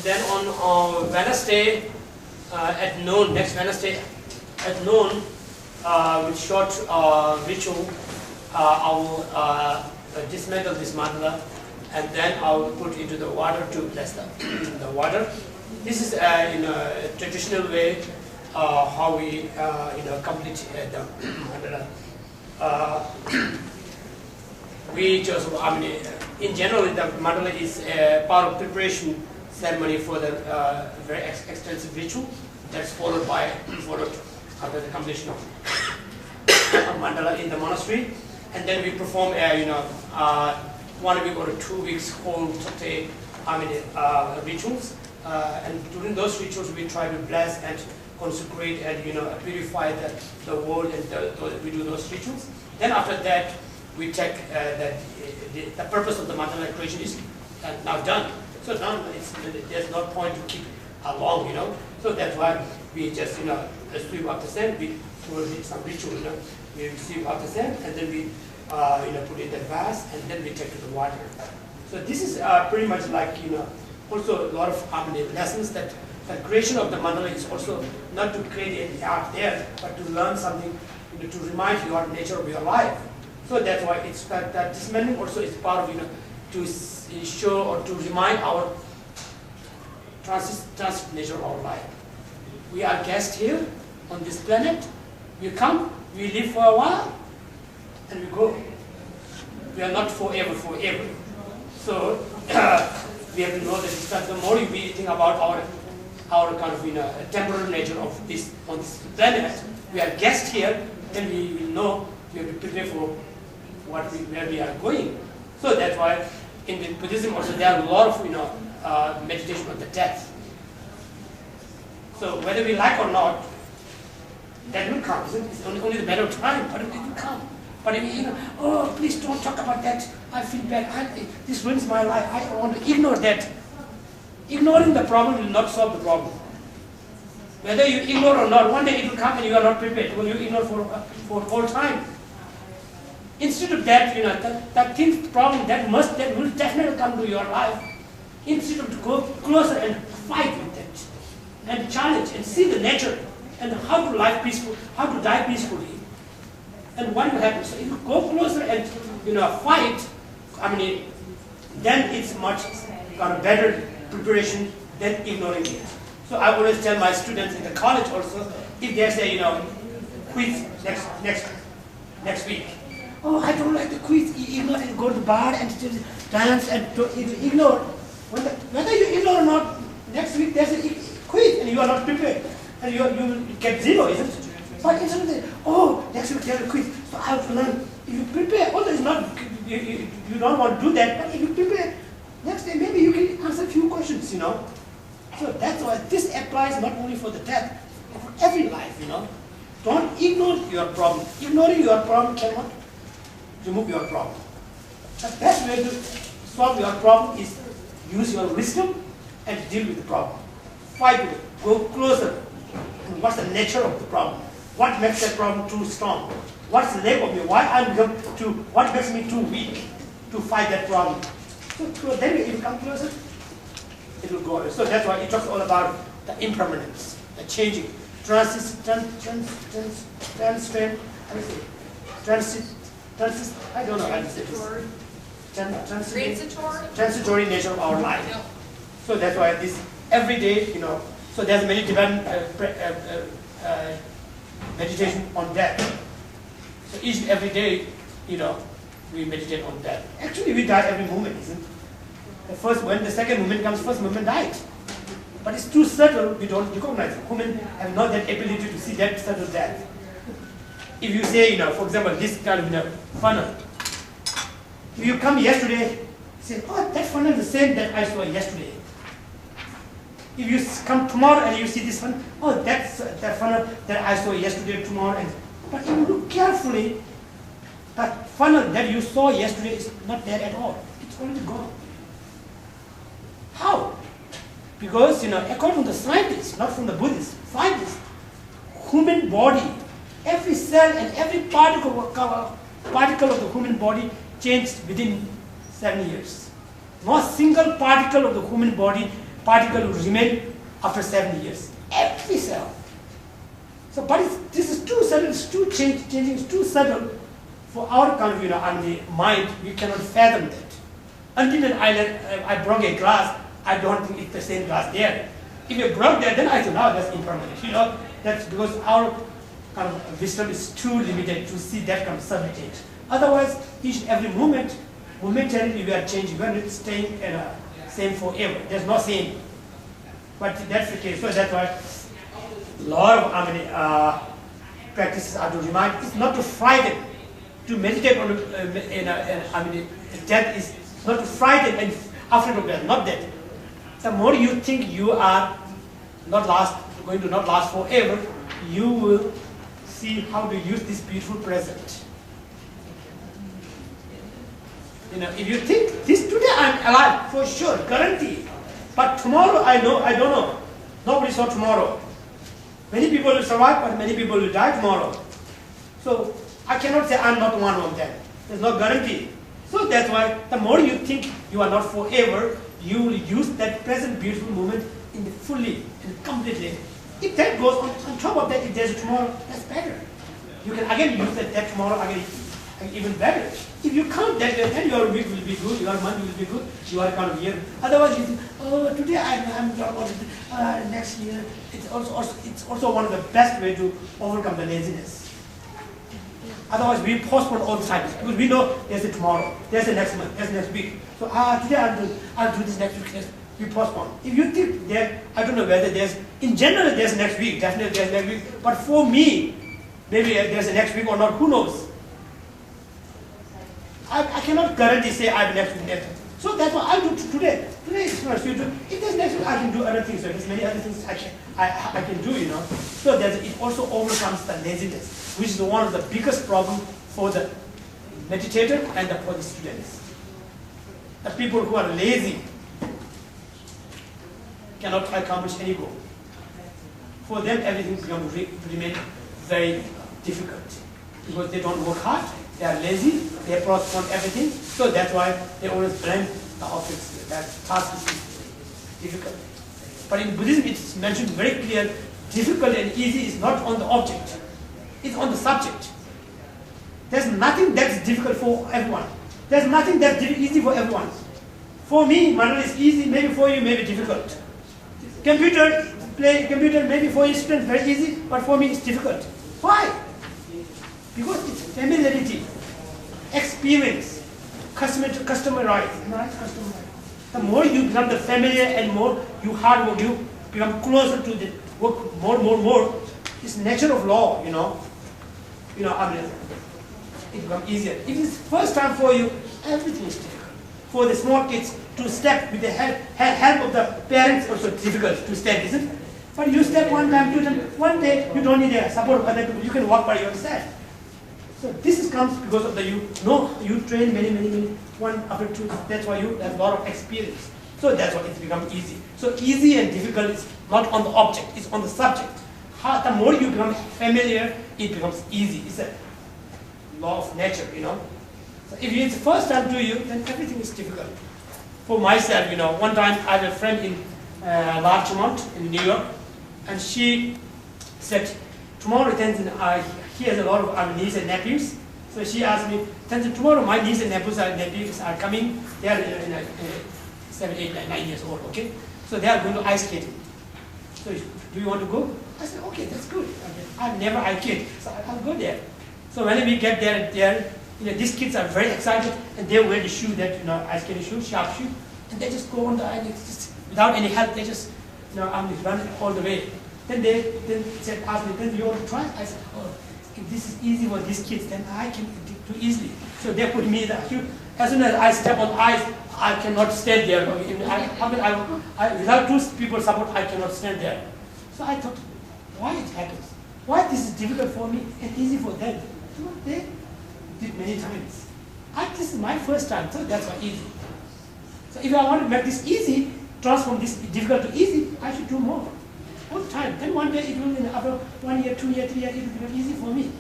Then on Wednesday at noon, next Wednesday at noon, with short ritual, I will dismantle this mandala, and then I will put into the water to bless the water. This is in a traditional way how we complete the mandala. We just, in general, the mandala is a part of preparation ceremony for the very extensive ritual that's followed after the completion of a mandala in the monastery, and then we perform 1 week or 2 weeks whole rituals, and during those rituals we try to bless and consecrate and purify the world, and we do those rituals. Then after that we take the purpose of the mandala creation is now done. So now there's no point to keep it long, So that's why we just sweep up the sand. We do some ritual, we sweep up the sand, and then we put in the vase, and then we take to the water. So this is pretty much like also a lot of lessons that the creation of the mandala is also not to create any art there, but to learn something, to remind your nature of your life. So that's why it's that dismantling also is part of to show or to remind our transit nature of our life. We are guests here on this planet. We come, we live for a while, and we go. We are not forever. So we have to know that the more we think about our kind of temporal nature of this on this planet, we are guests here, then we will know we have to prepare for where we are going. So that's why in the Buddhism also there are a lot of meditation on the death. So whether we like or not, that will come. It's only a matter of time, but it will come. But if oh, please don't talk about that. I feel bad. This ruins my life. I want to ignore that. Ignoring the problem will not solve the problem. Whether you ignore or not, one day it will come and you are not prepared. When you ignore for a whole time. Instead of that, that problem that will definitely come to your life. Instead of to go closer and fight with that, and challenge and see the nature and how to live peaceful, how to die peacefully, and what will happen. So if you go closer and fight, then it's much kind of better preparation than ignoring it. So I always tell my students in the college also, if there's a quiz next week. Oh, I don't like the quiz. You ignore and go to the bar and dance and ignore. Whether you ignore or not, next week there's a quiz and you are not prepared, and you will get 0, isn't it? But instead of saying, oh, next week there's a quiz, so I have to learn. If you prepare, although it's not, you don't want to do that, but if you prepare, next day maybe you can answer a few questions, So that's why this applies not only for the death, but for every life, Don't ignore your problem. Ignoring your problem cannot remove your problem. The best way to solve your problem is use your wisdom and deal with the problem. Fight with it. Go closer. And what's the nature of the problem? What makes that problem too strong? What's the leg of me? What makes me too weak to fight that problem? So then if you come closer, it will go away. So that's why it talks all about the impermanence, the changing, transitory nature of our life. Yep. So that's why this every day, so there's many different meditation on death. So each and every day, we meditate on death. Actually, we die every moment, isn't it? When the second moment comes, first moment died. But it's too subtle, we don't recognize it. Humans have not that ability to see that subtle death. If you say, for example, this kind of funnel. If you come yesterday, say, oh, that funnel is the same that I saw yesterday. If you come tomorrow and you see this funnel, oh, that's that funnel that I saw yesterday, tomorrow. But if you look carefully, that funnel that you saw yesterday is not there at all. It's already gone. How? Because, according to the scientists, not from the Buddhists, scientists, human body, every cell and every particle of the human body changed within 7 years. Not a single particle of the human body particle will remain after 70 years. Every cell. So, but this is too subtle, it's too changing, it's too subtle for our kind of, and the mind. We cannot fathom that. Until I broke a glass, I don't think it's the same glass there. If you broke that, then I say, no, that's impermanent. That's because our kind of wisdom is too limited to see that kind of subtle change. Otherwise, each and every moment, momentarily we are changing. We are not staying same forever. There's no same. But that's the case. So that's why a lot of practices are to remind. It's not to frighten. To meditate on death is not to frighten and afraid of death. Not that. The more you think you are going to not last forever, you will see how to use this beautiful present. If you think this today I'm alive, for sure, guarantee. But tomorrow I don't know. Nobody saw tomorrow. Many people will survive, but many people will die tomorrow. So I cannot say I'm not one of them. There's no guarantee. So that's why the more you think you are not forever, you will use that present beautiful moment in the fully and completely. If that goes on top of that, if there's a tomorrow, that's better. You can again use that tomorrow again, even better. If you count that, then your week will be good, your month will be good, your kind of year. Otherwise, you think, oh, today I'm next year. It's also one of the best way to overcome the laziness. Otherwise, we postpone all the time because we know there's a tomorrow, there's a next month, there's a next week. So today I'll do this next week. We postpone. If you think that, I don't know whether in general there's next week, definitely there's next week. But for me, maybe there's a next week or not, who knows? I cannot guarantee say I have next week. So that's what I do today. Today is first. If there's next week, I can do other things. So there's many other things I can do. So it also overcomes the laziness, which is one of the biggest problem for the meditator and for the students. The people who are lazy cannot accomplish any goal. For them, everything becomes remain very difficult because they don't work hard. They are lazy, they postpone everything, so that's why they always blame the objects. That task is difficult. But in Buddhism, it's mentioned very clear, difficult and easy is not on the object, it's on the subject. There's nothing that's difficult for everyone. There's nothing that's easy for everyone. For me, Manal is easy, maybe for you, maybe difficult. Computer, maybe for your students very easy, but for me it's difficult. Why? Because it's familiarity, experience, customized. The more you become the familiar and more you hard work, you become closer to the work more. It's nature of law, it becomes easier. If it's first time for you, everything is difficult. For the small kids to step with the help of the parents, also difficult to step, isn't it? But you step one time, 2 times, one day you don't need the support of other people. You can walk by yourself. So this comes because of you train many, one after two. That's why you have a lot of experience. So that's why it's become easy. So easy and difficult is not on the object, it's on the subject. The more you become familiar, it becomes easy. It's a law of nature, So if it's the first time to you, then everything is difficult. For myself, one time I had a friend in Larchmont in New York, and she said, tomorrow, Tenzin, he has a lot of nieces and nephews. So she asked me, Tenzin, tomorrow my nieces and nephews are coming. They are 7, 8, 9 years old, okay? So they are going to ice skating. So do you want to go? I said, okay, that's good. I've never ice skated, so I'll go there. So when we get there, these kids are very excited, and they wear the shoe that, ice skating shoe, sharp shoe, and they just go on the ice, without any help, they just, run all the way. Then they asked me, then you want to try? I said, oh, if this is easy for these kids, then I can do easily. So they put me in the shoe. As soon as I step on ice, I cannot stand there. Without 2 people support, I cannot stand there. So I thought, why it happens? Why this is difficult for me and easy for them? They did many times. This is my first time, so that's why easy. So if I want to make this easy, transform this difficult to easy, I should do more. All the time. Then one day it will, after 1 year, 2 years, 3 years, it will become easy for me.